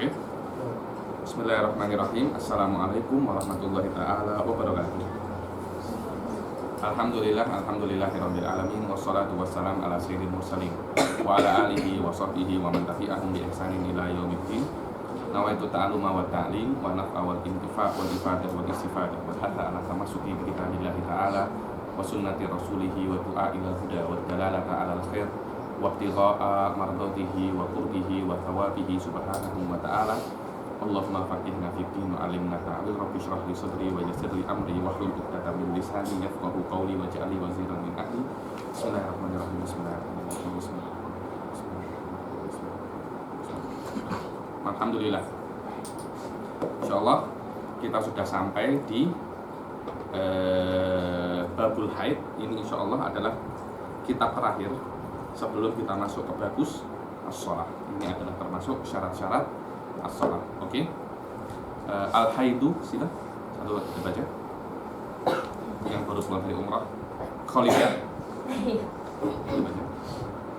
Oke. Bismillahirrahmanirrahim. Assalamualaikum warahmatullahi ta'ala wabarakatuh. Alhamdulillahirabbil alamin wassalatu wassalamu ala sayyidil mursalin wa ala alihi wa sahbihi wa man tabi'ahum bi ihsanin ila yaumiddin. Nawaitu ta'alluma wa ta'lim wa naf'a wal intifa' wal ifadah wal istifadah wa hadha ala tamassuki bi kitabillahi ta'ala wa sunnati rasulihi wa du'a ila huda wa dalalata ala al-khair wa ibtigha'a mardatihi wa qurbihi wa thawabihi subhanahu wa ta'ala. Allahumma faqihna fid din wa 'allimna ta'wil, rabbi shrah li sadri wa yassir li amri wa hlul 'uqdatam min lisani yafqahu qawli wa ja'alni waziran min ahli. Bismillahirrahmanirrahim. Alhamdulillah. Insyaallah kita sudah sampai di babul haid. Ini insyaallah adalah kitab terakhir sebelum kita masuk ke babus as-shalah. Ini adalah termasuk syarat-syarat as-shalah. Oke. Al-haidu, sila satu kita baca. Yang baru pulang dari umrah. Khalidah. Baca.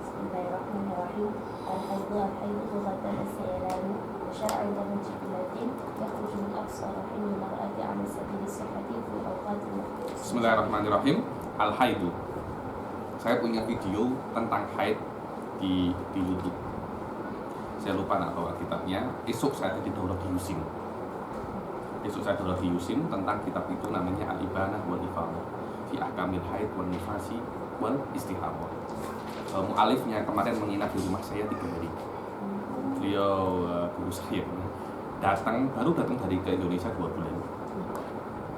Bismillahirrahmanirrahim. Al-haidu lughatan as-saylan wa syar'an lahu jiblatin yakhruju min aqsa rahimi mar'ati 'ala sabili sihhati fi awqatil mukhtalifah. Bismillahirrahmanirrahim. Al-haidu. Saya punya video tentang haid di YouTube. Saya lupa nak bawa kitabnya. Esok saya di daurah di Yusim. Tentang kitab itu namanya Al-Ibanah wal Ifadah fi ahkamil haid wal nifasi wal istihadah. Mu'alifnya kemarin menginap di rumah saya 3 hari. Beliau guru saya baru datang dari ke Indonesia 2 bulan.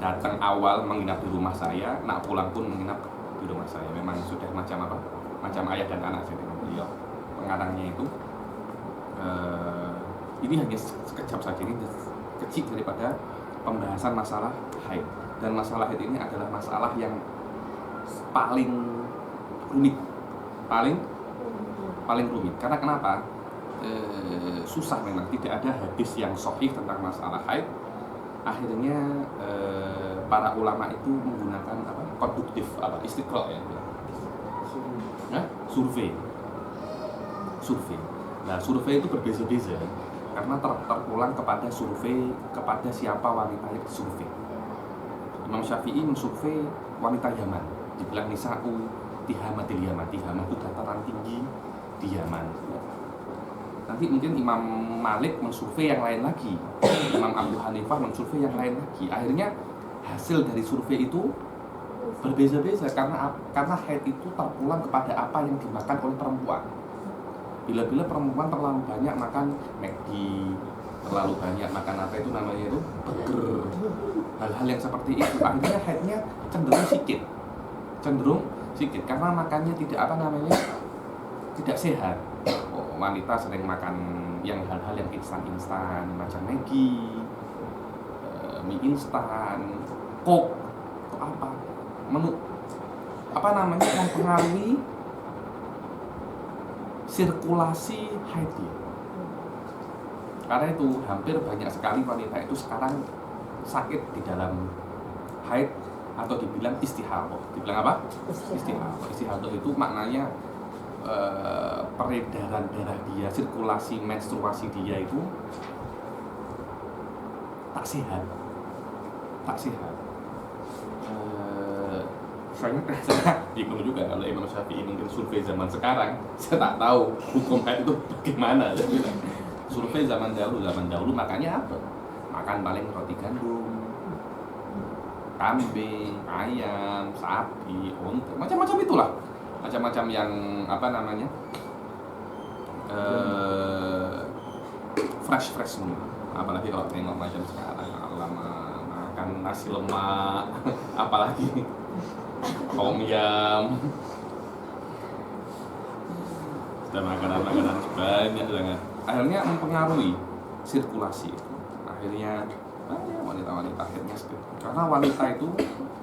Datang awal menginap di rumah saya, nak pulang pun menginap di rumah saya. Memang sudah macam apa? Macam ayah dan anak saya dengan beliau. Pengarangnya itu ini hanya sekejap saja, ini kecil daripada pembahasan masalah haid. Dan masalah haid ini adalah masalah yang paling rumit, paling rumit. Karena kenapa? Susah memang, tidak ada hadis yang sahih tentang masalah haid. Akhirnya para ulama itu menggunakan konduktif, istiqra ya, survei. Nah, survei itu berbeza-beza karena terpulang kepada survei kepada siapa wanita yang disurvei. Imam Syafi'i mensurvei wanita Yaman, dibilang nisa'u tihamatil Yaman. Tihamah itu dataran tinggi di Yaman. Nanti mungkin Imam Malik mensurvei yang lain lagi, Imam Abu Hanifah mensurvei yang lain lagi. Akhirnya hasil dari survei itu berbeza-beza karena haid itu terpulang kepada apa yang dimakan oleh perempuan. Bila-bila perempuan terlalu banyak makan McD, terlalu banyak makan apa itu namanya itu burger, hal-hal yang seperti itu, akhirnya haidnya cenderung sikit karena makannya tidak sehat. Wanita sering makan yang hal-hal yang instan macam Maggi, mie instan, Coke atau mempengaruhi sirkulasi haidnya. Karena itu hampir banyak sekali wanita itu sekarang sakit di dalam haid atau dibilang istihadah. Dibilang apa? Istihadah. Istihadah itu maknanya peredaran darah dia, sirkulasi menstruasi dia itu tak sehat. Saya bingung juga kalau Imam Syafi'i mungkin survei zaman sekarang, saya tak tahu hukum haid itu bagaimana. Survei zaman dahulu makanya apa? Makan paling roti gandum, kambing, ayam, sapi, unta, macam-macam itulah. Macam-macam yang fresh semua. Apalagi kalau tengok macam sekarang, lama makan nasi lemak, apalagi tom yum, dan makanan-makanan banyak banget. Akhirnya mempengaruhi sirkulasi. Akhirnya wanita-wanita akhirnya karena wanita itu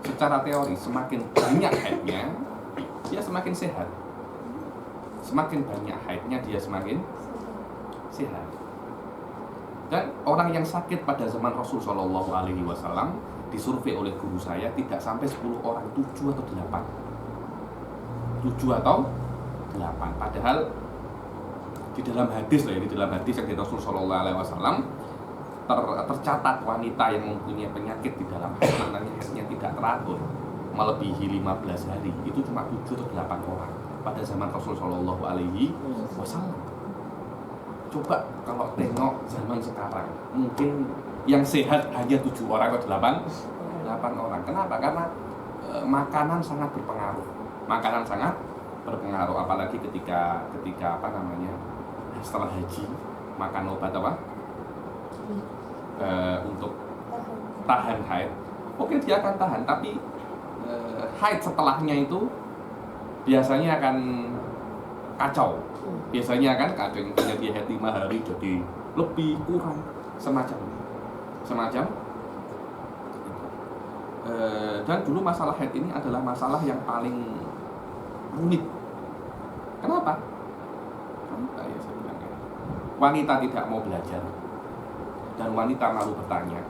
secara teori semakin banyak haidnya dia semakin sehat. Semakin banyak haidnya dia semakin sehat. Dan orang yang sakit pada zaman Rasul Shallallahu Alaihi Wasallam disurvei oleh guru saya tidak sampai 10 orang, 7 atau 8. Padahal di dalam hadis loh ya, di dalam hadis yang dari Rasul Shallallahu Alaihi Wasallam tercatat wanita yang mempunyai penyakit di dalam haid, maknanya haidnya tidak teratur melebihi 15 hari, itu cuma 7 atau 8 orang pada zaman Rasul Shallallahu Alaihi Wasallam. Coba kalau tengok zaman sekarang, mungkin yang sehat hanya 7 orang atau 8 orang. Kenapa? Karena makanan sangat berpengaruh. Makanan sangat berpengaruh, apalagi ketika apa namanya, setelah haji makan obat apa? Untuk tahan haid. Oke, dia akan tahan, tapi haid setelahnya itu biasanya akan kacau. Biasanya kan kadang dia haid 5 hari jadi lebih kurang semacam. Dan dulu masalah haid ini adalah masalah yang paling rumit. Kenapa? Ya saya bilang ya. Wanita tidak mau belajar dan wanita malu bertanya.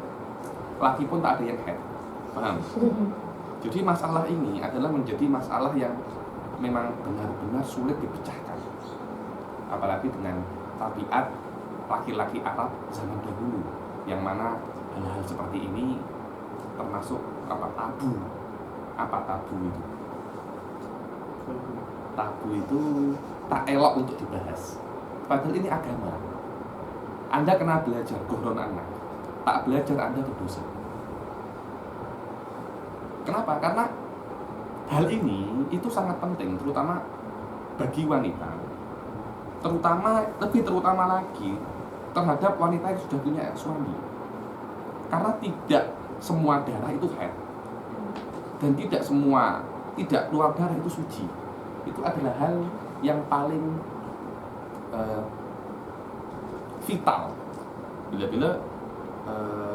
Laki pun tak ada yang haid. Paham? Jadi masalah ini adalah menjadi masalah yang memang benar-benar sulit dipecahkan. Apalagi dengan tabiat laki-laki Arab zaman dahulu, yang mana hal-hal seperti ini termasuk tabu. Apa tabu itu? Tabu itu tak elok untuk dibahas. Padahal ini agama. Anda kena belajar gohron anak, tak belajar Anda berdosa. Kenapa? Karena hal ini itu sangat penting, terutama bagi wanita, lebih terutama lagi terhadap wanita yang sudah punya suami. Karena tidak semua darah itu haid, dan tidak keluar darah itu suci. Itu adalah hal yang paling vital. Bila-bila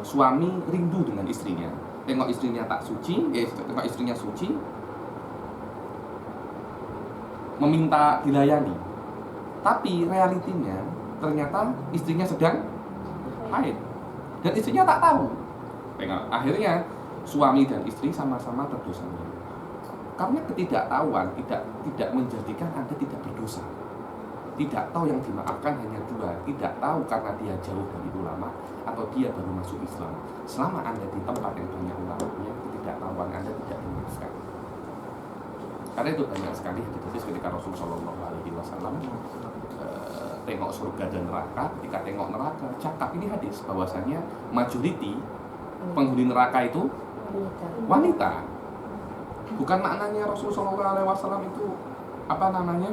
suami rindu dengan istrinya, tengok istrinya tak suci, tengok istrinya suci, meminta dilayani, tapi realitinya ternyata istrinya sedang haid dan istrinya tak tahu. Tengok, akhirnya suami dan istri sama-sama berdosa. Karena ketidaktahuan tidak menjadikan Anda tidak berdosa. Tidak tahu yang dimaafkan hanya 2. Tidak tahu karena dia jauh dari ulama atau dia baru masuk Islam. Selama Anda di tempat yang banyak ulamanya, ketidaktahuan Anda tidak dimaafkan. Karena itu banyak sekali hadis ketika Rasulullah Shallallahu Alaihi Wasallam tengok surga dan neraka. Ketika tengok neraka, cakap ini hadis bahwasanya majority penghuni neraka itu wanita. Bukan maknanya Rasulullah Shallallahu Alaihi Wasallam itu apa namanya?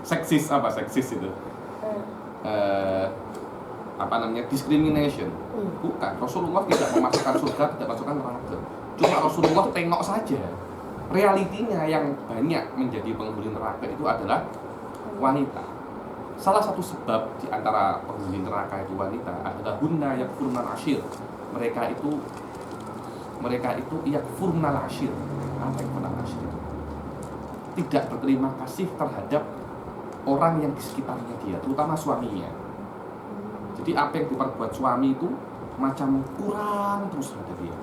Seksis itu apa namanya, discrimination. Bukan, Rasulullah tidak memasukkan surga, tidak memasukkan neraka. Cuma Rasulullah tengok saja realitinya yang banyak menjadi penghuni neraka itu adalah wanita. Salah satu sebab di antara penghuni neraka itu wanita adalah hunna yakfurnal ashir. Mereka itu yakfurnal ashir. Apa yakfurnal ashir itu? Tidak berterima kasih terhadap orang yang di sekitarnya dia, terutama suaminya. Jadi apa yang diperbuat suami itu macam kurang terus terhadap dia.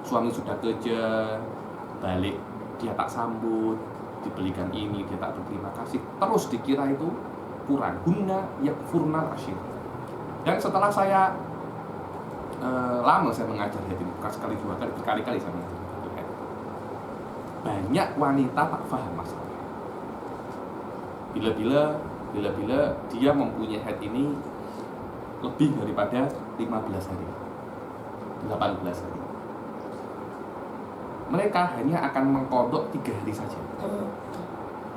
Suami sudah kerja, balik dia tak sambut, dibelikan ini dia tak berterima kasih, terus dikira itu kurang. Hunna yakfurnal ashir. Dan setelah saya lama saya mengajar ini, bukan sekali 2 kali, berkali-kali saya mengajar. Banyak wanita tak paham masalah. Bila-bila dia mempunyai haid ini lebih daripada 15 hari, 18 hari, mereka hanya akan mengkodok 3 hari saja.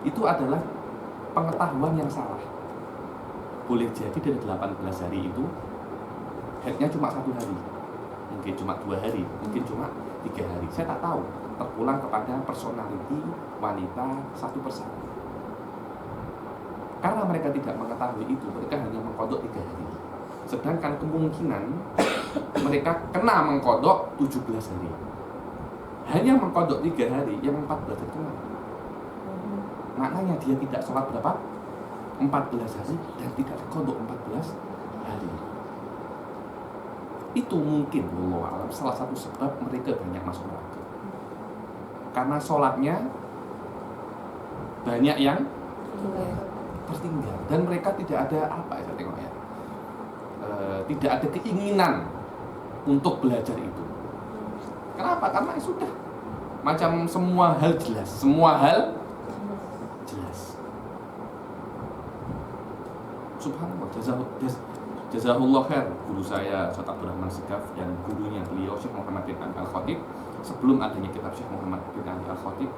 Itu adalah pengetahuan yang salah. Boleh jadi dari 18 hari itu haidnya cuma 1 hari, mungkin cuma 2 hari, mungkin cuma 3 hari. Saya tak tahu. Terpulang kepada personality wanita satu persatu. Karena mereka tidak mengetahui itu, mereka hanya mengkodok 3 hari. Sedangkan kemungkinan mereka kena mengkodok 17 hari. Hanya mengkodok 3 hari, yang 14 itu maknanya dia tidak sholat berapa? 14 hari dan tidak dikodok 14 hari. Itu mungkin wallahu a'lam salah satu sebab mereka banyak masuk neraka. Karena sholatnya banyak yang tertinggal, dan mereka tidak ada apa ya, saya tengok ya, tidak ada keinginan untuk belajar itu. Kenapa? Karena sudah macam semua hal jelas, semua hal jelas. Subhanallah, jazahullah khair guru saya Ustaz Abdurrahman Segaf dan gurunya beliau Syekh Muhammad bin Ali Al-Khatib. Sebelum adanya kitab Syekh Muhammad bin Ali Al-Khatib,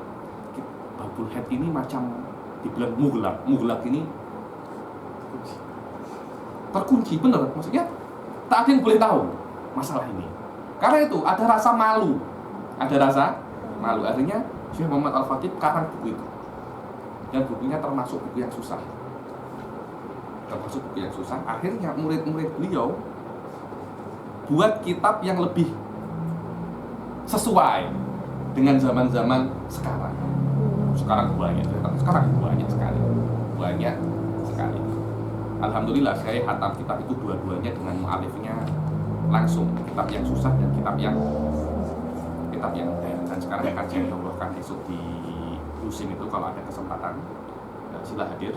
babul head ini macam dibilang mughlaq ini terkunci, bener, maksudnya tak ada yang boleh tahu masalah ini. Karena itu ada rasa malu, akhirnya Syekh Muhammad Al-Khatib karang buku itu, dan bukunya termasuk buku yang susah. Akhirnya murid-murid beliau buat kitab yang lebih sesuai dengan zaman-zaman sekarang. Sekarang banyak sekali. Alhamdulillah saya hatam kitab itu dua-duanya dengan mu'alifnya langsung, kitab yang susah dan kitab yang mudah. Dan sekarang kajian yang dilakukan esok di Lusin itu, kalau ada kesempatan sila hadir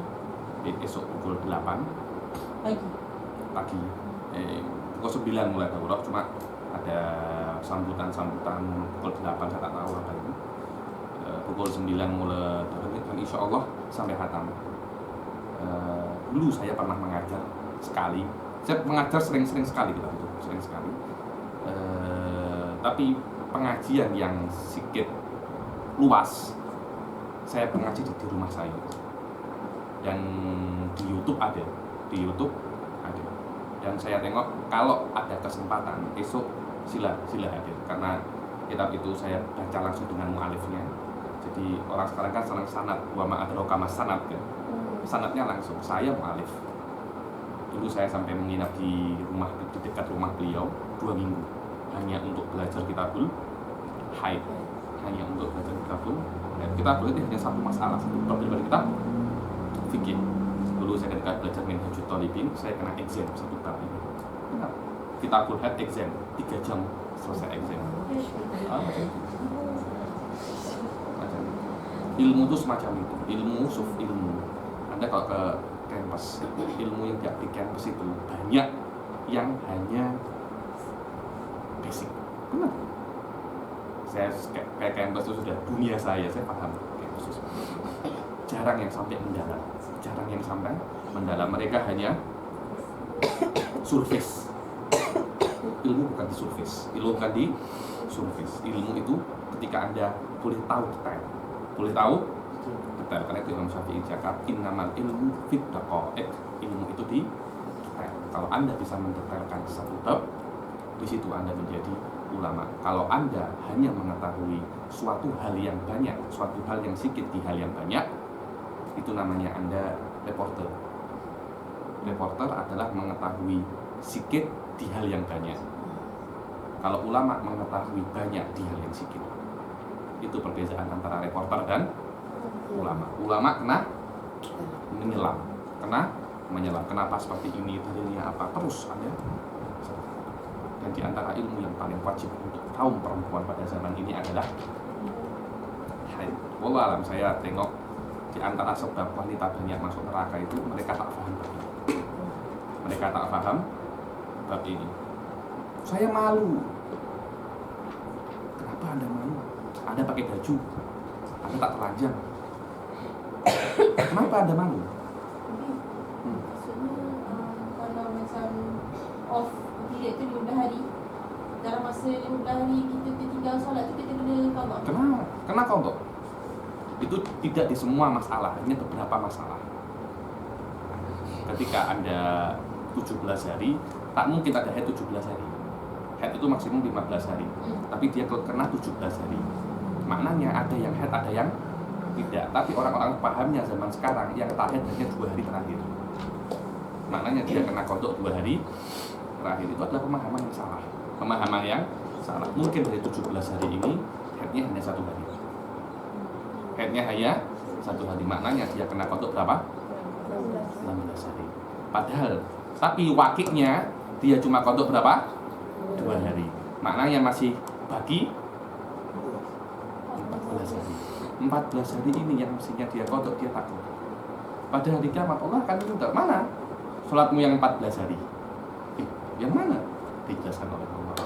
esok pukul 8 pagi. Pukul 9 mulai daurah, cuma ada sambutan pukul 8, saya tak tahu apa itu. Pukul 9 mulai daurah, dan insya Allah sampai khatam. Dulu saya pernah mengajar sekali, saya mengajar sering sekali gitu, sering sekali. Tapi pengajian yang sedikit luas, saya mengaji di rumah saya. Dan di YouTube ada. Dan saya tengok kalau ada kesempatan esok sila hadir, karena kitab itu saya baca langsung dengan mu'alifnya. Jadi orang sekarang kan senang sanad, wa ma adraka mas sanad kan. Sanadnya langsung, saya mu'alif. Dulu saya sampai menginap di dekat rumah beliau 2 minggu hanya untuk belajar kitabul haid. Kitabul itu hanya satu masalah, satu bab dari kitab fikih. Dulu saya ketika belajar Minhajut Thalibin, saya kena exam satu bab ini. Kitabul haid exam 3 jam selesai exam. Ilmu itu semacam itu, ilmu. Anda kalau ke kampus, ilmu yang di kampus itu banyak yang hanya basic. Benar. Saya kayak kampus itu sudah dunia saya paham kampus itu. Jarang yang sampai mendalam. Mereka hanya surface. Ilmu bukan di surface. Ilmu itu ketika Anda boleh tahu detail. Karena itu Imam Syafi'i cakap innamal ilmu fit daqaiq. Ilmu itu di detail. Kalau Anda bisa mendetailkan satu bab, di situ Anda menjadi ulama. Kalau Anda hanya mengetahui suatu hal yang banyak, suatu hal yang sedikit di hal yang banyak, itu namanya Anda reporter. Reporter adalah mengetahui sedikit di hal yang banyak. Kalau ulama mengetahui banyak di hal yang sedikit. Itu perbedaan antara reporter dan ulama. Ulama kena menyelam. Kenapa seperti ini, dalilnya apa? Terus Anda. Dan di antara ilmu yang paling wajib untuk kaum perempuan pada zaman ini adalah haid. Wallah alam, saya tengok di antara sebab wanita banyak masuk neraka itu mereka tak paham bab ini. Saya malu. Kenapa Anda malu? Anda pakai baju, Anda tak telanjang. Kenapa Anda malu? Maksudnya kalau macam off period tu 15 hari, dalam masa 15 hari kita tinggal solat tu kita kena qada. Kena qada. Itu tidak di semua masalah, hanya beberapa masalah. Ketika Anda 17 hari, tak mungkin ada haid 17 hari. Haid itu maksimum 15 hari. Tapi dia kena 17 hari. Maknanya ada yang haid, ada yang tidak. Tapi orang-orang pahamnya zaman sekarang yang haid hanya 2 hari terakhir. Maknanya dia kena qada 2 hari terakhir. Itu adalah pemahaman yang salah. Mungkin dari 17 hari ini haidnya hanya 1 hari. Maknanya dia kena qada berapa? 16 hari. Padahal tapi wakiknya dia cuma qada berapa? 2 hari. Maknanya masih bagi 14 hari. 14 hari ini yang mestinya dia kodok, dia tak kodok. Pada hari kiamat Allah akan minta, mana sholatmu yang 14 hari? Yang mana? Dijelaskan oleh Allah.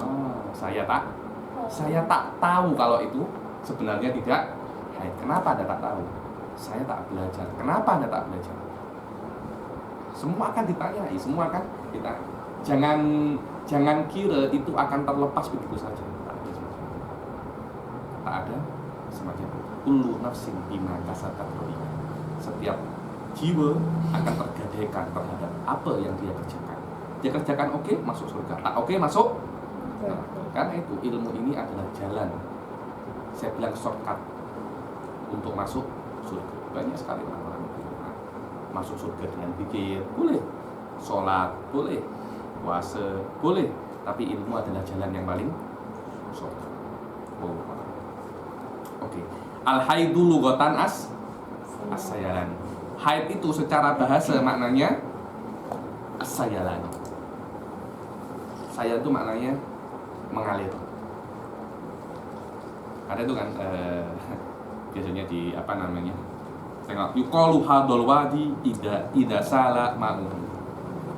Saya tak tahu kalau itu sebenarnya tidak haid. Kenapa Anda tak tahu? Saya tak belajar. Kenapa Anda tak belajar? Semua akan ditanyai, semua akan ditanya. Jangan kira itu akan terlepas begitu saja. Tak ada semacam itu. Kullu nafsin bima kasabat rahina. Setiap jiwa akan tergadaikan terhadap apa yang dia kerjakan. Dia kerjakan oke, masuk surga. Tak oke, masuk neraka. Karena itu ilmu ini adalah jalan. Saya bilang shortcut untuk masuk surga. Banyak sekali orang-orang masuk surga dengan pikir, boleh. Sholat, boleh. Puasa, boleh. Tapi ilmu adalah jalan yang paling shortcut. Oke. Al-haidu lughatan as-sayalan. Haid itu secara bahasa maknanya as-sayalan. Saya itu maknanya mengalir. Ada itu kan biasanya di apa namanya? Tengok yuqalu hadal wadi ida sala ma'u.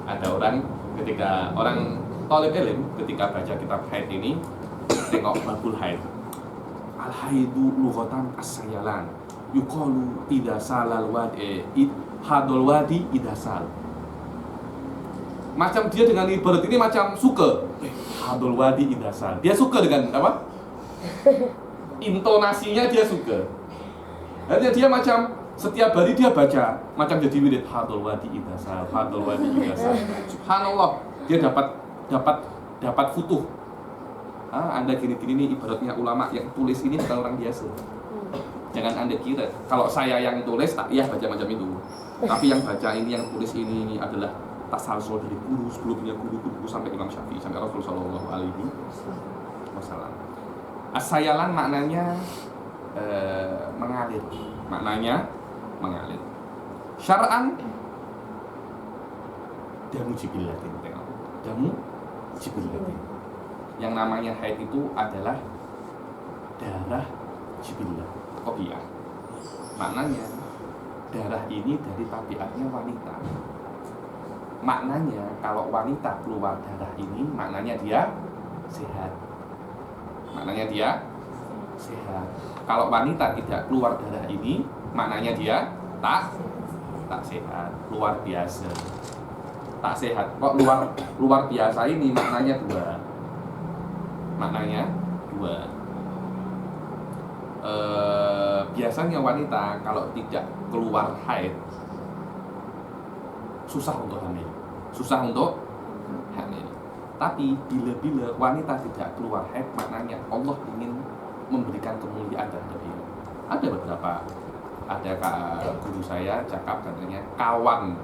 Ada orang ketika orang thalib ilm ketika baca kitab haid ini tengok babul haid. Al haidu lughatan as-sayalan. Yuqalu ida salal wadi hadal wadi ida sal. Macam dia dengan ibarat ini macam suka. Hadal wadi ida sal. Dia suka dengan apa? Intonasinya dia suka. Artinya dia macam setiap hari dia baca macam jadi wirid hadal wadi ida sal, hadal wadi ida sal. Subhanallah, dia dapat futuh. Anda gini-gini nih ibaratnya ulama yang tulis ini bukan orang biasa. Jangan Anda kira kalau saya yang tulis tak iya baca macam itu. Tapi yang baca ini, yang tulis ini adalah tasalsul dari guru sebelumnya guru sampai Imam Syafi'i sampai Rasulullah Shallallahu Alaihi Wasallam. As-sayalan maknanya mengalir. Maknanya mengalir. Syar'an damu jibillatin. Damu jibillatin. Yang namanya haid itu adalah darah jibillah, tabiat. Maknanya darah ini dari tabiatnya wanita. Maknanya kalau wanita keluar darah ini maknanya dia sehat. Maknanya dia sehat. Kalau wanita tidak keluar darah ini maknanya dia tak sehat, luar biasa. Tak sehat. Kok luar biasa ini maknanya dua. Maknanya dua. Biasanya wanita kalau tidak keluar haid susah untuk hamil. Tapi bila wanita tidak keluar haid maknanya Allah ingin memberikan kemuliaan terhadap dia. Ada beberapa, guru saya cakap katanya kawan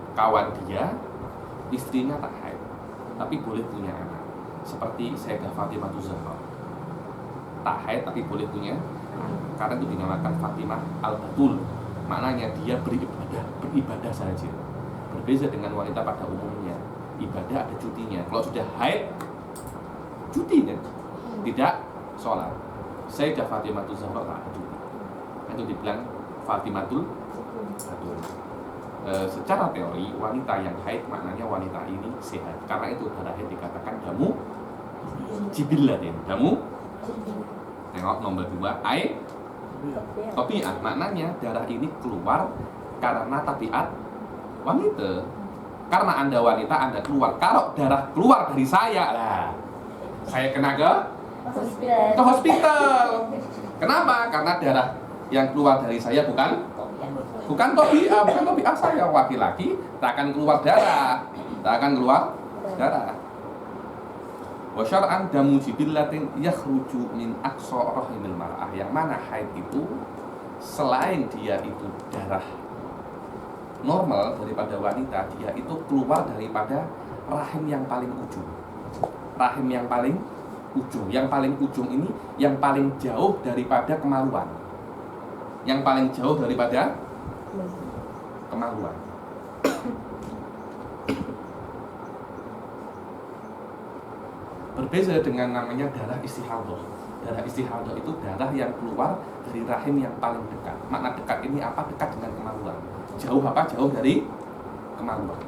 dia istrinya tak haid tapi boleh punya anak. Seperti Sayyidah Fatimah Zahra tak haid tapi boleh punya karena itu dinamakan Fatimah Al-Batul. Maknanya dia beribadah saja. Berbeda dengan wanita pada umumnya, ibadah ada cutinya. Kalau sudah haid cuti kan, tidak sholat. Sayyidah Fatimah Zahra tak ada cuti. Itu dibilang Fatimatul Batul. Secara teori wanita yang haid maknanya wanita ini sehat. Karena itu darah haid dikatakan damu jibillatin. Damu. Tengok nomor 2 air tabiat. Maknanya darah ini keluar karena tabiat wanita. Karena Anda wanita Anda keluar. Kalau darah keluar dari saya lah, saya kena ke hospital. Kenapa? Karena darah yang keluar dari saya bukan tabiat saya. Laki-laki tak akan keluar darah. Wa syar'an damu jibillatin yakhruju min aqsa rahimil mar'ah. Yang mana haid itu selain dia itu darah normal daripada wanita, dia itu keluar daripada rahim yang paling ujung. Rahim yang paling ujung. Yang paling ujung ini yang paling jauh daripada kemaluan. Yang paling jauh daripada kemaluan. Berbeda dengan namanya darah istihadah. Darah istihadah itu darah yang keluar dari rahim yang paling dekat. Makna dekat ini apa? Dekat dengan kemaluan. Jauh apa? Jauh dari kemaluan.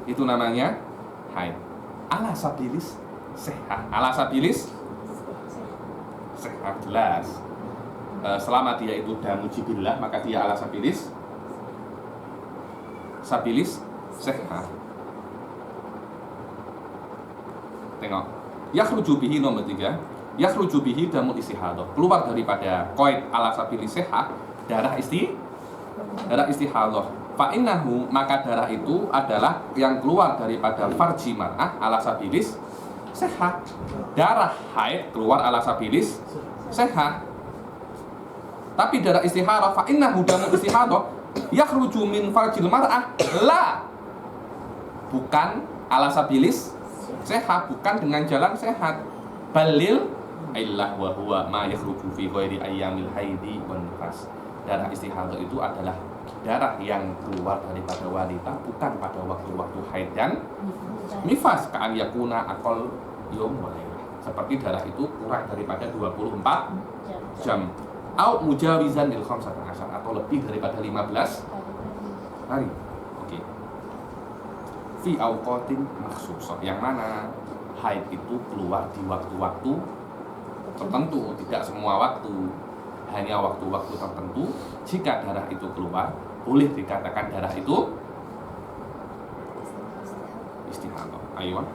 Itu namanya haid. Ala sabilis sehat. Ala sabilis sehat, jelas. Selama dia itu damu jibillah, maka dia ala sabilis sehat. Tengok. Yakhruju bihi nomor 3. Yakhruju bihi damul istihadah. Keluar daripada qaid ala sabilis sehat, darah istihadah. Fa innahu, maka darah itu adalah yang keluar daripada farji mar'ah ala sabilis sehat. Darah haid keluar ala sabilis sehat. Tapi darah istihadah, fa innahu damul istihadah yakhruju min farjil mar'ah, la, bukan ala sabilis sehat, bukan dengan jalan sehat. Balil illah wa huwa ma yakhruju fi ghairi ayyamil haidi wan nifas. Darah istihadah itu adalah darah yang keluar daripada wanita bukan pada waktu-waktu haid dan nifas. Ka'an yakuna aqal yom wa laila. Seperti darah itu kurang daripada 24 jam. Au mujawizan lil 15 atau lebih daripada 15 hari. Oke. Fi awqatin makhsusah, yang mana haid itu keluar di waktu-waktu tertentu, tidak semua waktu, hanya waktu-waktu tertentu. Jika darah itu keluar, boleh dikatakan darah itu istihadah. Ayo.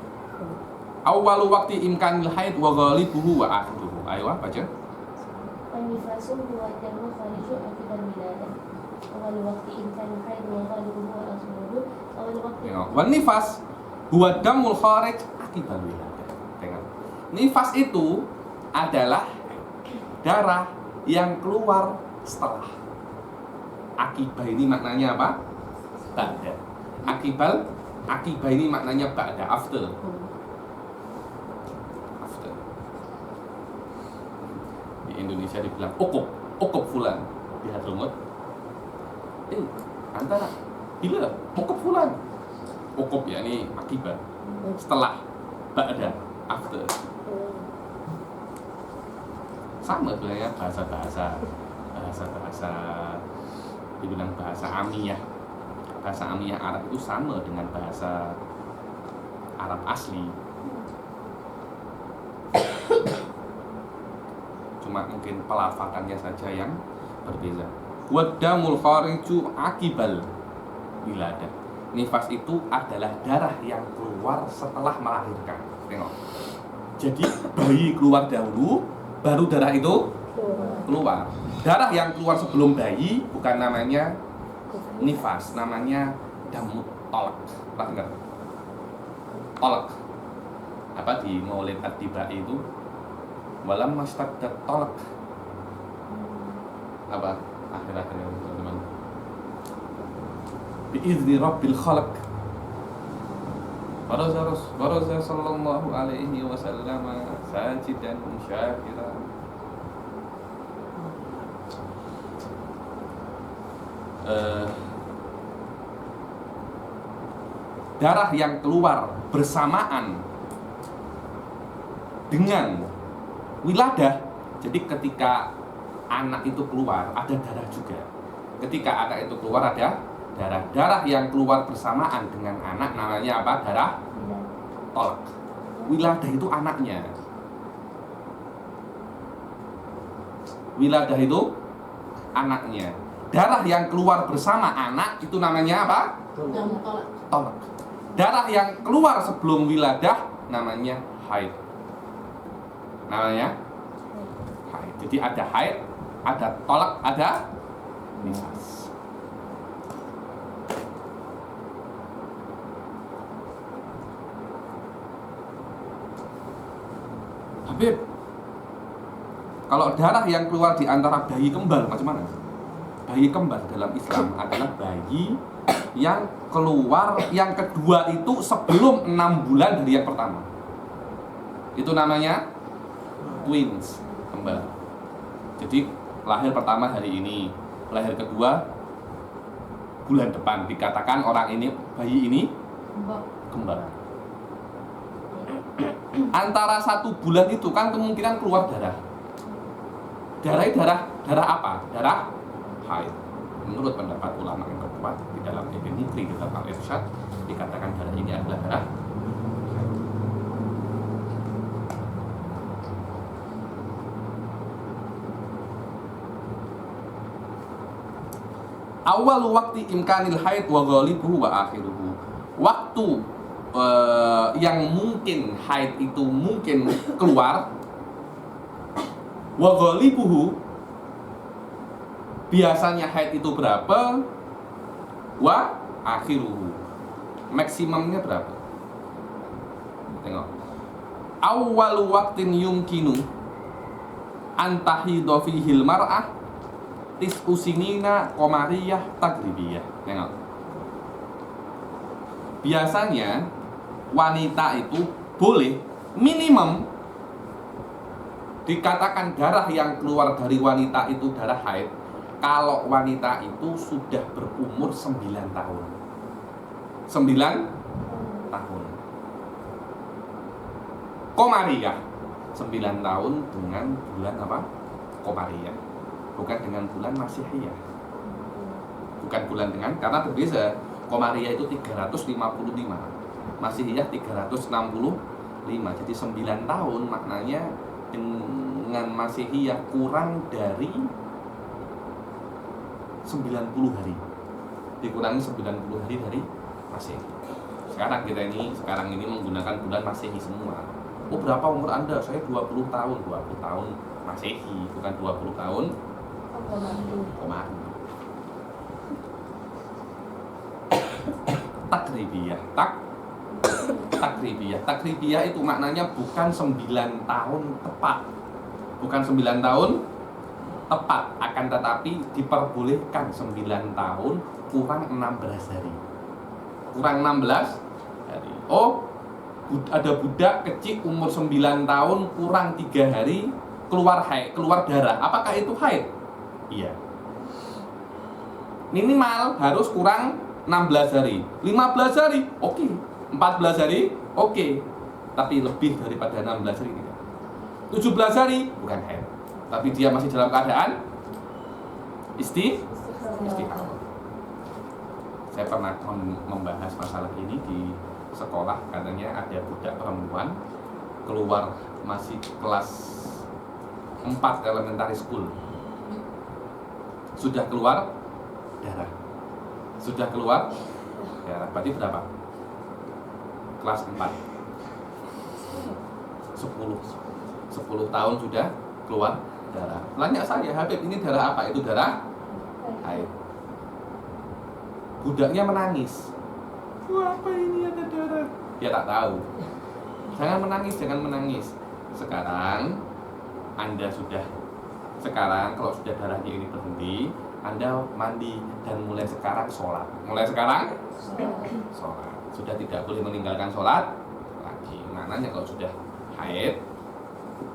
Awwalu waqti imkanil haid wa ghalibuhu wa akhiruhu. Ayo baca. والنفاس هو الدم الخارج عقب الولادة. أول وقت إمكان الحيض وغالبه وآخره. أول وقت. Wan nifas huwa damul kharij akibal wiladah. Tengok. Nifas itu adalah darah yang keluar setelah. Akibah ini maknanya apa? Ba'da. Akibah ini maknanya ba'da, after. Di Indonesia dibilang ukub fulan. Di Hadramut, antara bila ukub fulan. Ukub ya ini akibah. Setelah, ba'da, after. Sama sebenarnya bahasa dibilang bahasa amiyah. Bahasa amiyah Arab itu sama dengan bahasa Arab asli. Cuma mungkin pelafakannya saja yang berbeza. Wadamul khariju akibal wiladah. Nifas itu adalah darah yang keluar setelah melahirkan. Tengok. Jadi bayi keluar dahulu, baru darah itu keluar. Darah yang keluar sebelum bayi bukan namanya nifas, namanya damu tolak. Pernah dengar? Tolak. Apa di Maulid At-Tibai itu? Walam mastaddat tolak. Apa? Akhir-akhirnya teman-teman. Biizni Rabbil Khalaq. Baraza sallallahu alaihi wasallam sajidan syakiran. Darah yang keluar bersamaan dengan wiladah. Jadi ketika anak itu keluar ada darah juga. Ketika anak itu keluar ada darah. Darah yang keluar bersamaan dengan anak namanya apa? Darah tolak. Wiladah itu anaknya. Wiladah itu anaknya. Darah yang keluar bersama anak itu namanya apa? Tolak. Darah yang keluar sebelum wiladah namanya haid. Namanya haid. Jadi ada haid, ada tolak, ada nifas. Habib, kalau darah yang keluar di antara bayi kembar macam mana? Bayi kembar dalam Islam adalah bayi yang keluar yang kedua itu sebelum 6 bulan dari yang pertama. Itu namanya twins, kembar. Jadi lahir pertama hari ini, lahir kedua bulan depan, dikatakan orang ini, bayi ini kembar. antara 1 bulan itu kan kemungkinan keluar darah. Darah apa? Darah haid. Menurut pendapat ulama yang terkuat di dalam Ibn Mukri di dalam Al-Irsyad dikatakan darah ini adalah darah haid. Awal waktu imkanil haid wa ghalibuhu wa akhiruhu. Waktu yang mungkin haid itu mungkin keluar, wa ghalibuhu, biasanya haid itu berapa, wa akhiruhu, maksimumnya berapa. Tengok. Awal waktin yumkinu antahidha fihil mar'ah tis'u sinina qamariyah tagribiyah. Tengok. Biasanya wanita itu boleh minimum dikatakan darah yang keluar dari wanita itu darah haid kalau wanita itu sudah berumur 9 tahun. 9 tahun. Qamariyah 9 tahun dengan bulan apa? Qamariyah. Bukan dengan bulan Masihiyah. Bukan bulan dengan, karena berbeda. Qamariyah itu 355, Masihiyah 365. Jadi 9 tahun maknanya dengan Masihiyah kurang dari 90 hari. Dikurangi 90 hari dari Masehi. Sekarang ini menggunakan bulan Masehi semua. Oh, berapa umur Anda? Saya 20 tahun. 20 tahun Masehi, bukan 20 tahun Komari. Takribiyah itu maknanya bukan 9 tahun tepat. Bukan 9 tahun tepat, akan tetapi diperbolehkan 9 tahun kurang 16 hari. Kurang 16 hari. Oh, ada budak kecil umur 9 tahun kurang 3 hari keluar haid, keluar darah. Apakah itu haid? Iya. Minimal harus kurang 16 hari. 15 hari, oke. 14 hari, oke. Tapi lebih daripada 16 hari tidak. 17 hari bukan haid. Tapi dia masih dalam keadaan istihadah. Saya pernah membahas masalah ini di sekolah. Katanya ada budak perempuan keluar masih kelas 4 elementary school, sudah keluar darah. Berarti berapa? Kelas 4 10 tahun sudah keluar darah. Tanya saya, Habib, ini darah apa? Itu darah haid. Budaknya menangis. Wah, apa ini ada darah? Dia tak tahu. Jangan menangis. Sekarang kalau sudah darahnya ini berhenti, Anda mandi dan mulai sekarang sholat. Sudah tidak boleh meninggalkan sholat lagi. Maknanya kalau sudah haid,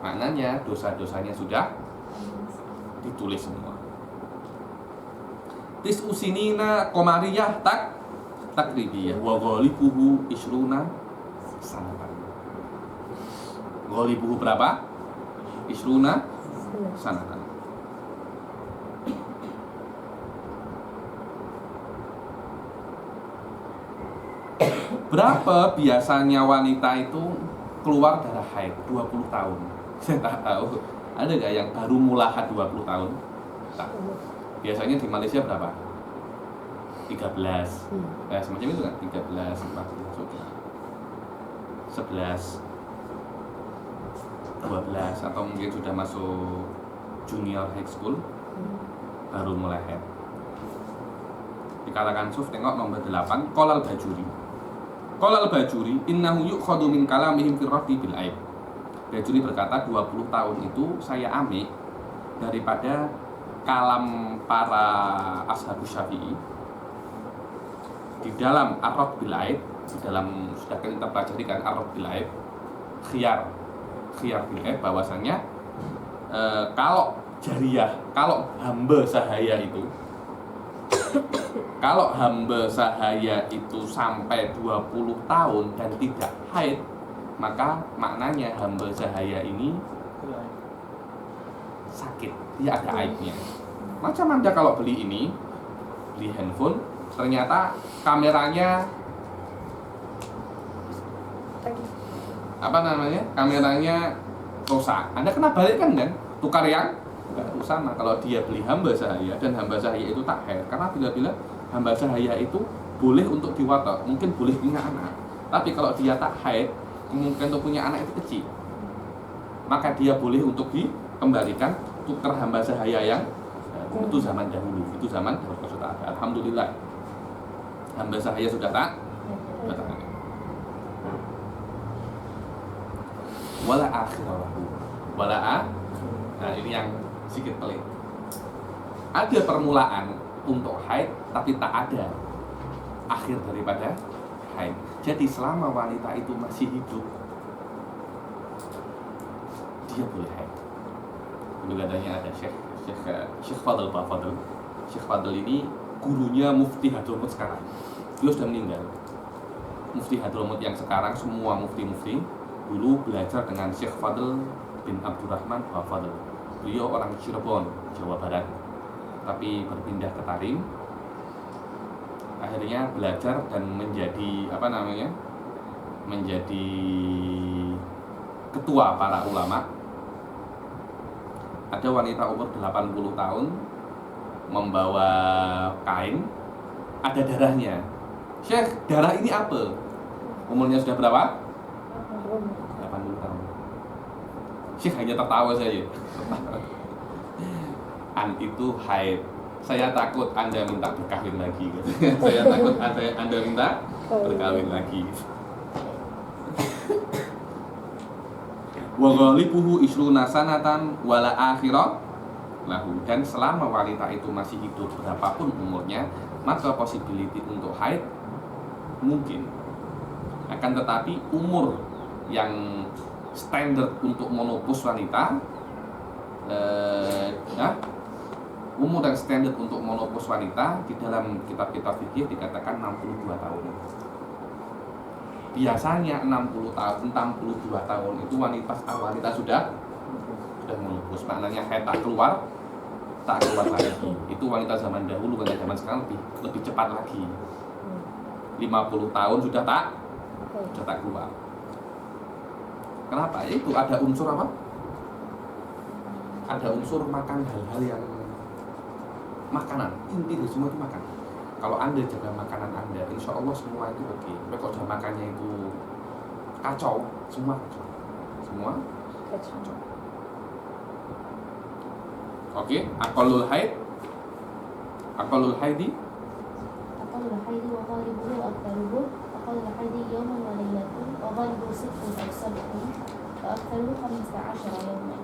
maknanya dosa-dosanya sudah ditulis semua. Tis'u sinina qamariyah takribiyah wa ghalibuhu isruna sanatan. Ghalibuhu berapa? Isruna sanatan. Berapa biasanya wanita itu keluar darah haid? 20 tahun. Saya tak tahu. Ada nggak yang baru mulaha 20 tahun? Tak. Biasanya di Malaysia berapa? 13. Semacam itu kan? 13, 14, 11, 12, atau mungkin sudah masuk junior high school baru mulai haid. Dikatakan Suf, tengok nomor 8. Qolal Bajuri innahu yukhadu min kalamihim fi raddi bil aib. Bajuri berkata 20 tahun itu saya ambil daripada kalam para ashabus Syafi'i di dalam ar-radd bil aib, di dalam sudah kita pelajari kan ar-radd bil aib, khiyar bil aib, bahwasannya kalau jariyah, kalau hamba sahaya itu sampai 20 tahun dan tidak haid, maka maknanya hamba sahaya ini sakit, dia ada aibnya. Macam Anda kalau beli handphone, ternyata kameranya kameranya rusak, Anda kena balik kan, tukar yang baru. Sama kalau dia beli hamba sahaya, dan hamba sahaya itu tak haid, karena bila-bila hamba sahaya itu boleh untuk diwatok, mungkin boleh punya anak, tapi kalau dia tak haid, kemungkinan untuk punya anak itu kecil, maka dia boleh untuk dikembalikan, tukar hamba sahaya yang itu zaman dahulu, sudah ada. Alhamdulillah, hamba sahaya sudah tak ada. Wala akhiralahu, nah ini yang sedikit pelik. Ada permulaan untuk haid, tapi tak ada akhir daripada haid. Jadi selama wanita itu masih hidup, dia boleh haid. Dulu katanya ada Syekh Fadl Pak Fadl. Syekh Fadl ini gurunya Mufti Hadramut sekarang. Dia sudah meninggal. Mufti Hadramut yang sekarang, semua mufti-mufti dulu belajar dengan Syekh Fadl bin Abdurrahman Pak Fadl. Beliau orang Cirebon, Jawa Barat, tapi berpindah ke Tarim. Akhirnya belajar dan menjadi menjadi ketua para ulama. Ada wanita umur 80 tahun membawa kain, ada darahnya. Syekh, darah ini apa? Umurnya sudah berapa? 80 tahun. Syekh hanya tertawa saja. Itu haid. Saya takut Anda minta berkahwin lagi. Saya takut Anda minta berkahwin lagi. Wa ghalibuhu isruna sanatan wala akhirah lahu. Dan selama wanita itu masih hidup berapapun umurnya, maka possibility untuk haid mungkin. Akan tetapi umur yang standar untuk menopause wanita, umur yang standar untuk menopause wanita di dalam kitab-kitab fikih dikatakan 62 tahun. Biasanya 62 tahun itu wanita sudah menopause. Maknanya haid tak keluar lagi. Itu wanita zaman dahulu, wanita zaman sekarang lebih cepat lagi. 50 tahun sudah tak keluar. Kenapa? Itu ada unsur apa? Ada unsur makan hal-hal yang makanan. Inti dari semua itu makan. Kalau Anda jaga makanan Anda, insya Allah semua itu oke. Tapi kalau sudah makannya itu kacau, semua kacau. Oke, aqallul haidi wa ghalibuhu aktsaruhu. Aqallul haidi yawman wa laylatun wa ghalibuhu sittun aw sab'un wa aktsaruhu 15 yawman.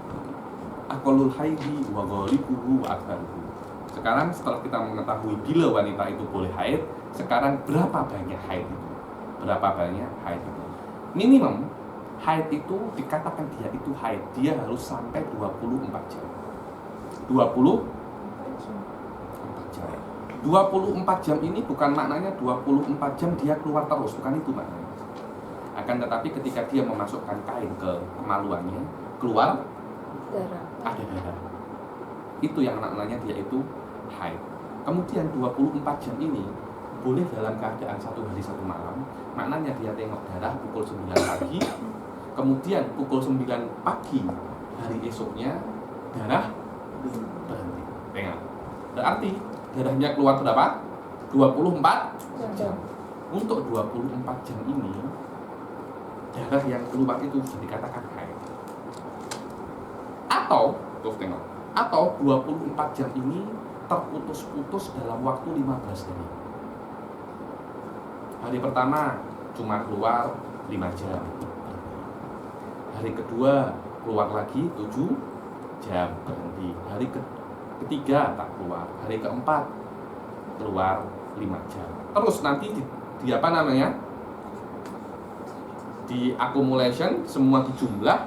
Aqallul haidi wa ghalibuhu aktsaruhu. Sekarang setelah kita mengetahui bila wanita itu boleh haid, sekarang berapa banyak haid itu? Minimum haid itu dikatakan dia itu haid, dia harus sampai 24 jam. 24 jam. 24 jam ini bukan maknanya 24 jam dia keluar terus, bukan itu maknanya. Akan tetapi ketika dia memasukkan kain ke kemaluannya, keluar ada darah. Itu yang namanya dia itu haid. Kemudian 24 jam ini boleh dalam keadaan 1 hari 1 malam. Maknanya dia tengok darah pukul 9 pagi, kemudian pukul 9 pagi hari esoknya darah berhenti. Tengok. Berarti darahnya keluar berapa? 24 jam. Untuk 24 jam ini darah yang keluar itu bisa dikatakan haid. Atau 24 jam ini terputus-putus dalam waktu 15 hari. Hari pertama cuma keluar 5 jam. Hari kedua keluar lagi 7 jam berhenti. Hari ketiga tak keluar. Hari keempat keluar 5 jam. Terus nanti di accumulation semua dijumlah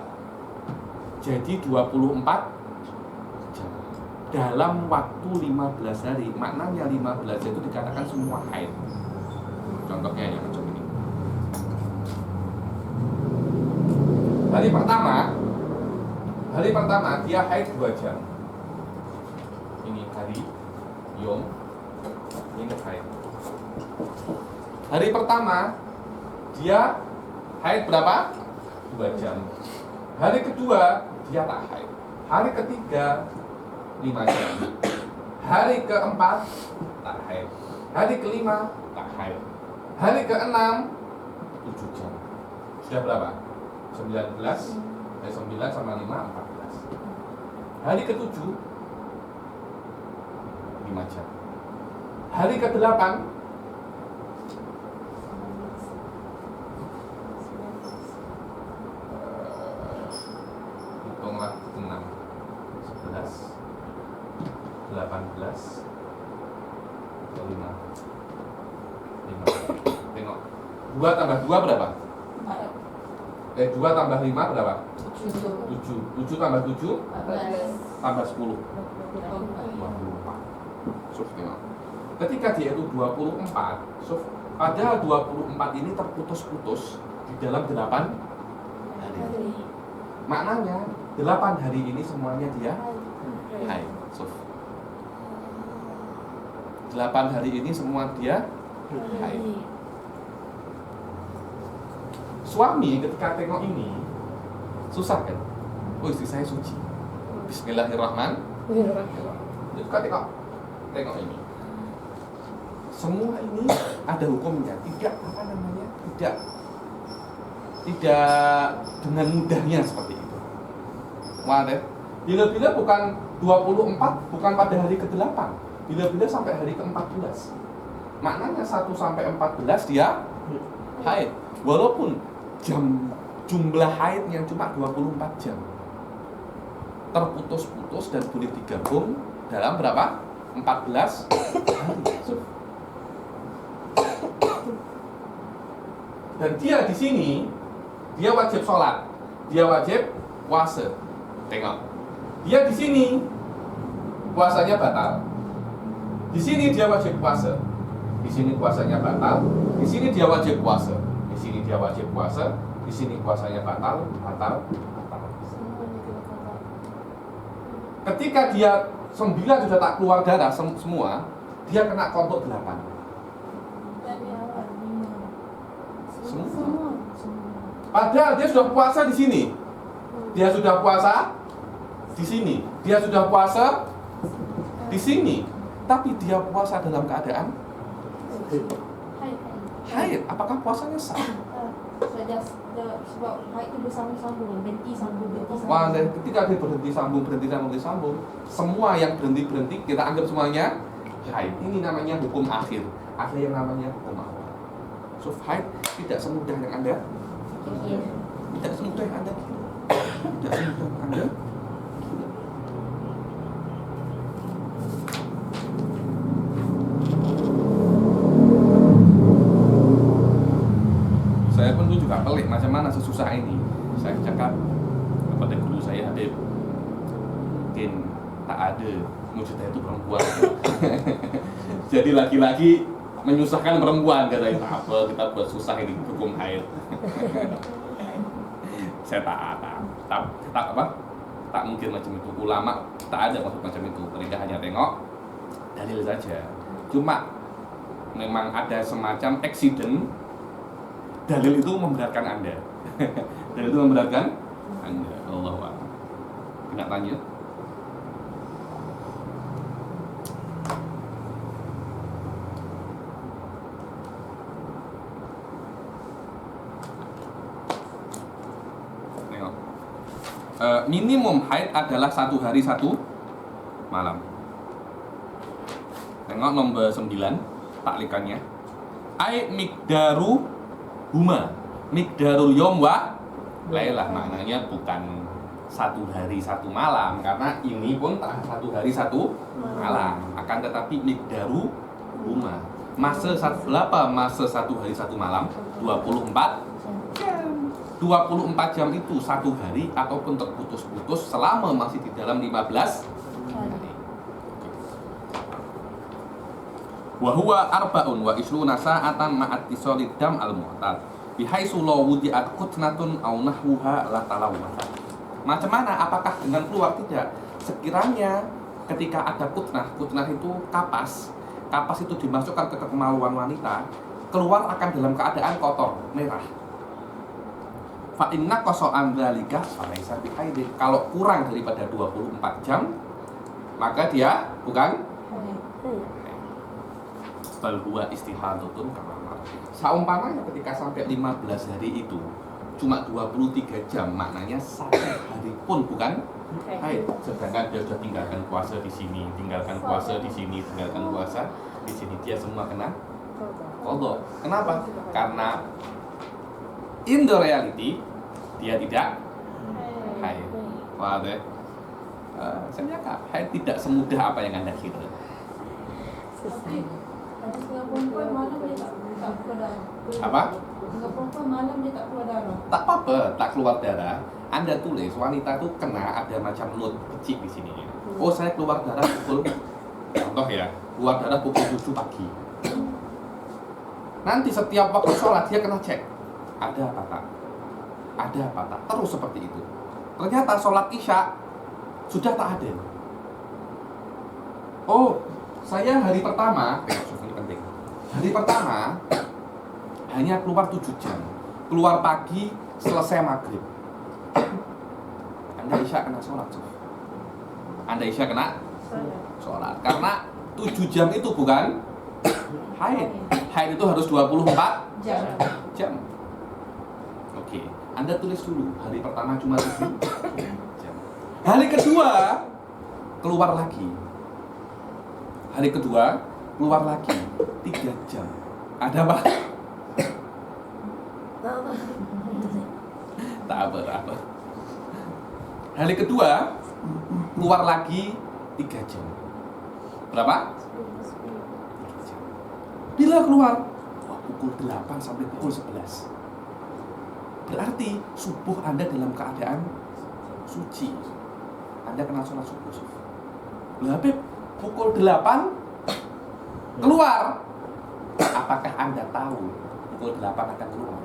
jadi 24 jam dalam waktu 15 hari. Maknanya 15 itu dikatakan semua haid. Contohnya yang macam ini. Hari pertama dia haid 2 jam. Ini hari yom, ini haid. Hari pertama dia haid berapa? 2 jam. Hari kedua dia tak haid. Hari ketiga 5 jam. Hari keempat tak haid. Hari kelima tak haid. Hari keenam 7 jam. Sudah berapa? 19, 9 sama 5, 14. Hari ke-7 5 jam. Hari ke-8 hitunglah 6, 11, 18, 5. Tengok. 2 tambah 2 berapa? 2 tambah 5 berapa? 7 tambah 7 tambah 10 24. Suf, tengok. Ketika dia itu 24, Suf, padahal 24 ini terputus-putus di dalam 8 hari. Maknanya 8 hari ini semuanya dia haid. Suf. 8 hari ini semua dia haid. Suami ketika tengok ini susah kan? Oh, istri saya suci. Bismillahirrahmanirrahim. Ketika tengok ini, semua ini ada hukumnya. Tidak dengan mudahnya seperti itu. Wadah. Bila-bila bukan 24, bukan pada hari ke-8. Bila-bila sampai hari ke-14. Maknanya 1 sampai 14 dia haid. Walaupun jumlah haidnya cuma 24 jam. Terputus-putus dan boleh digabung dalam berapa? 14 hari. Dan dia di sini dia wajib sholat, dia wajib puasa. Tengok, dia di sini puasanya batal. Di sini dia wajib puasa. Di sini puasanya batal. Di sini dia wajib puasa. Di sini dia wajib puasa. Di sini puasanya batal. Ketika dia 9 sudah tak keluar darah semua, dia kena kodok 8. Semua. Padahal dia sudah puasa di sini. Dia sudah puasa di sini. Dia sudah puasa di sini. Tapi dia puasa dalam keadaan haid. Apakah puasanya sah? Sebab haid itu bersambung-sambung, berhenti sambung. Wah, dan ketika dia berhenti sambung, semua yang berhenti kita anggap semuanya haid. Ini namanya hukum akhir. Ada yang namanya hukum awal. So haid tidak semudah yang Anda. Tidak semudah yang Anda. Tidak semudah yang Anda. Saya pun juga pelik macam mana sesusah ini. Saya cakap kepada guru saya, Habib, mungkin tak ada mujidah itu perempuan. Jadi laki-laki menyusahkan perempuan, kata itu apa kita buat susah ini hukum haid. Saya tak mungkin macam itu. Ulama tak ada maksud macam itu. Mereka hanya tengok dalil saja. Cuma memang ada semacam accident. Dalil itu memberatkan Anda. Dalil itu memberatkan Anda. Allahu a'lam. Tidak tanya. Tengok. Minimum haid adalah 1 hari 1 malam. Tengok nomor 9 taklikannya. Ai miqdaru huma, miqdarul yom wa lailah, maknanya bukan 1 hari 1 malam, karena ini pun tak 1 hari 1 malam, akan tetapi miqdaru huma, berapa masa 1 hari 1 malam? 24 jam. 24 jam itu 1 hari ataupun terputus-putus selama masih di dalam 15 hari. Wa huwa arba'un wa isluna sa'atan ma'at tisolid dam al-mu'tad. Bihaitsu law wudi'at qutnatun aw nahwuha la talawwatha. Macam mana? Apakah dengan keluar? Tidak. Sekiranya ketika ada kutnah itu kapas itu dimasukkan ke kemaluan wanita, keluar akan dalam keadaan kotor, merah. Fa inna qasa'an dzalika falaisa bihaidin. Kalau kurang daripada 24 jam, maka dia bukan bal huwa istihadatun kama mar. Saumpamanya ketika sampai 15 hari itu cuma 23 jam, maknanya 1 hari pun bukan haid. Sedangkan dia sudah tinggalkan puasa di sini, tinggalkan puasa di sini, tinggalkan puasa di sini, dia semua kena qadha. Kenapa? Karena in the reality dia tidak haid. Wah, saya cakap haid tidak semudah apa yang Anda kira. Ada setengah perempuan malam dia tak keluar darah. Apa? Setengah perempuan malam dia tak keluar darah. Tak apa-apa, tak keluar darah. Anda tulis wanita itu kena ada macam note kecil di sini. Oh, saya keluar darah pukul, contoh ya, keluar darah pukul 7 pagi. Nanti setiap waktu sholat dia kena cek, ada apa tak? Ada apa tak? Terus seperti itu. Ternyata sholat isya sudah tak ada. Oh, saya hari pertama, ini penting. Hari pertama hanya keluar 7 jam. Keluar pagi, selesai maghrib. Anda isya kena sholat. Anda isya kena sholat. Karena 7 jam itu bukan haid. Haid itu harus 24 jam. Oke, Anda tulis dulu. Hari pertama cuma 7 jam. Hari kedua keluar lagi. Hari kedua keluar lagi 3 jam. Ada apa? Tak apa. Hari kedua keluar lagi 3 jam. Berapa? 3 jam. Bila keluar? Wah, pukul 8 sampai pukul 11. Berarti subuh Anda dalam keadaan suci. Anda kena sholat subuh. Habib, pukul 8 keluar. Apakah Anda tahu pukul 8 akan keluar?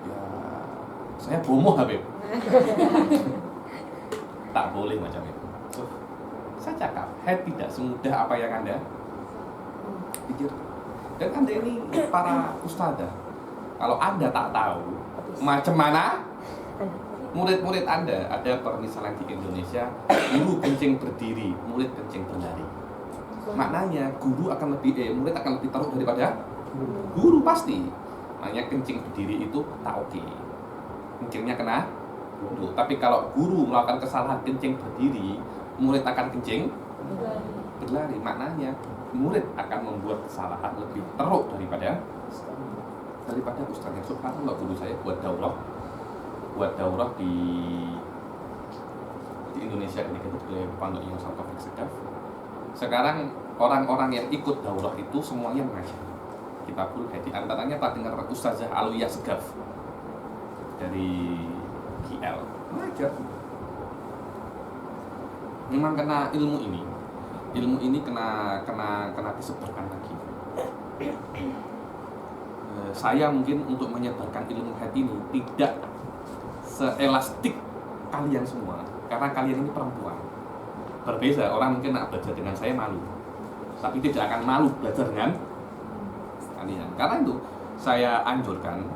Ya, saya bomoh Habib. Tak boleh macam itu. Saya cakap, haid tidak semudah apa yang Anda pikir. Dan Anda ini para ustadzah, kalau Anda tak tahu macam mana murid-murid Anda, ada permisalan di Indonesia, guru kencing berdiri, murid kencing berlari. Maknanya guru akan lebih murid akan lebih teruk daripada guru pasti. Maknanya kencing berdiri itu tak oke. Kencingnya kena guru. Tapi kalau guru melakukan kesalahan kencing berdiri, murid akan kencing berlari. Maknanya murid akan membuat kesalahan lebih teruk daripada ustaznya. Subhanallah, guru saya buat daurah di Indonesia ketika itu di Pondok Imam Taufik Segaf. Sekarang orang-orang yang ikut daurah itu semuanya mengajar Kitabul Haid. Di antaranya tak dengar Ustazah Alwiyah Segaf dari GL mengajar. Memang kena ilmu ini kena disebarkan lagi. Saya mungkin untuk menyebarkan ilmu haid ini tidak seelastik kalian semua, karena kalian ini perempuan. Berbeda, orang mungkin nak belajar dengan saya malu, tapi tidak akan malu belajar dengan kalian. Karena itu saya anjurkan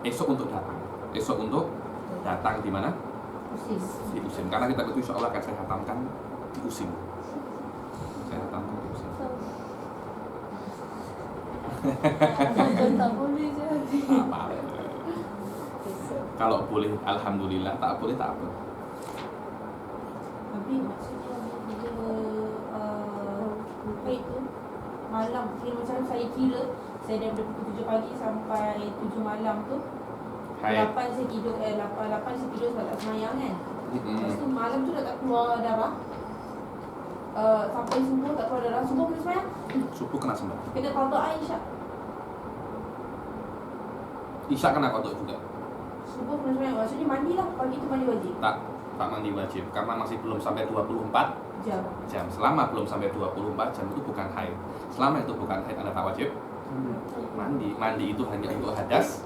esok untuk datang di mana? Di Usim. Karena kita itu insya Allah akan saya hatamkan di Usim. Tak boleh jadi. Apa? Kalau boleh alhamdulillah, tak boleh tak apa. Tapi maksudnya bila itu malam, kira macam saya daripada pukul 7 pagi sampai 7 malam tu, 8 saya tidur sebab tak semayang kan. Lepas tu malam tu dah tak keluar darah, sampai subuh tak keluar darah. Subuh kena semayang? Subuh kena sembah. Kena qada Aisyah. Isya kena kodok juga. Subuh kena semayang, maksudnya mandi lah. Pagi tu mandi wajib? Tak mandi wajib, karena masih belum sampai 24 jam. Selama belum sampai 24 jam itu bukan haid. Selama itu bukan haid, Anda tak wajib Mandi itu hanya untuk hadas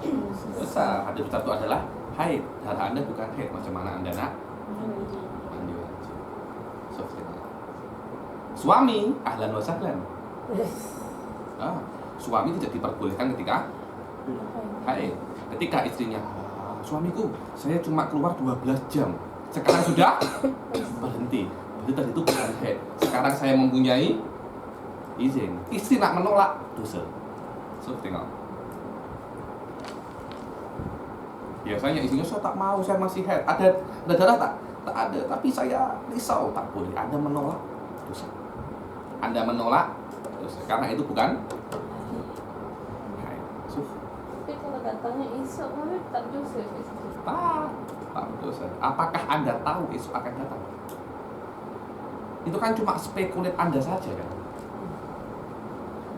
besar. Hadas besar itu adalah haid. Darah Anda bukan haid. Macam mana Anda nak mandi wajib? Suami ahlan wa sahlan. Suami tidak diperbolehkan ketika haid. Ketika istrinya, suamiku, saya cuma keluar 12 jam. Sekarang sudah berhenti. Berarti tadi itu bukan haid. Sekarang saya mempunyai izin. Istri nak menolak, dosa. Tengok. Biasanya istrinya, saya tak mau, saya masih haid. Ada darah tak? Tak ada. Tapi saya risau, tak boleh. Anda menolak, dosa. Anda menolak, dosa. Karena itu bukan haid. Tapi kalau datangnya esok, mana tak dosa kat situ? Tak dosa. Apakah Anda tahu esok akan datang? Itu kan cuma spekulat Anda saja kan?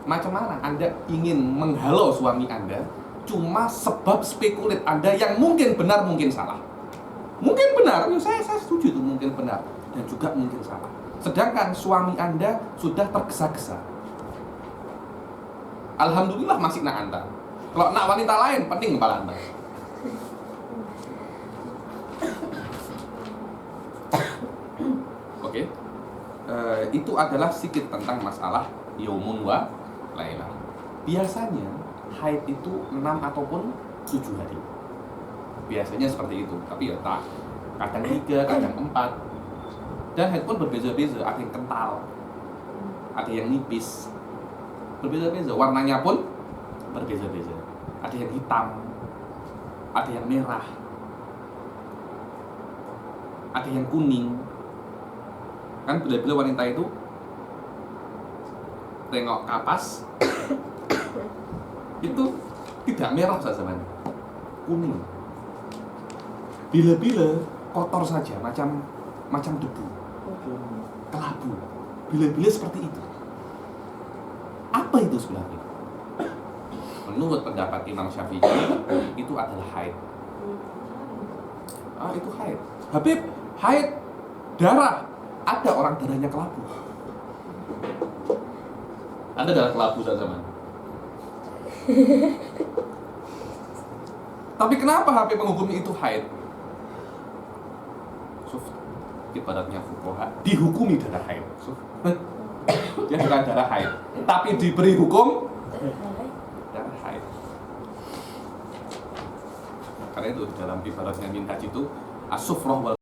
Macam mana Anda ingin menghalau suami Anda cuma sebab spekulat Anda yang mungkin benar, mungkin salah. Mungkin benar, saya setuju itu mungkin benar dan juga mungkin salah. Sedangkan suami Anda sudah tergesa-gesa. Alhamdulillah masih nak Anda. Kalau nak wanita lain, penting kepala Anda. Oke. Itu adalah sedikit tentang masalah yaumun wa lailah. Biasanya haid itu 6 ataupun 7 hari. Biasanya seperti itu. Tapi ya tak. Kadang 3, kadang 4. Dan haid pun berbeza-beza. Ada yang kental, ada yang nipis. Berbeza-beza. Warnanya pun berbeza-beza. Ada yang hitam, ada yang merah, ada yang kuning. Kan bila-bila wanita itu tengok kapas itu tidak merah saja, kuning. Bila-bila kotor saja, macam debu, kelabu. Bila-bila seperti itu. Apa itu sebenarnya? Menurut pendapat Imam Syafi'i, itu adalah haid. Itu haid. Habib, haid darah. Ada orang darahnya kelabu. Ada darah kelabu saja, man. Tapi kenapa Habib menghukumi itu haid? Ibaratnya fuqaha dihukumi darah haid. Dia bukan darah haid, tapi diberi hukum darah haid. Karena itu dalam ibaratnya minhaj itu as-sufrah wal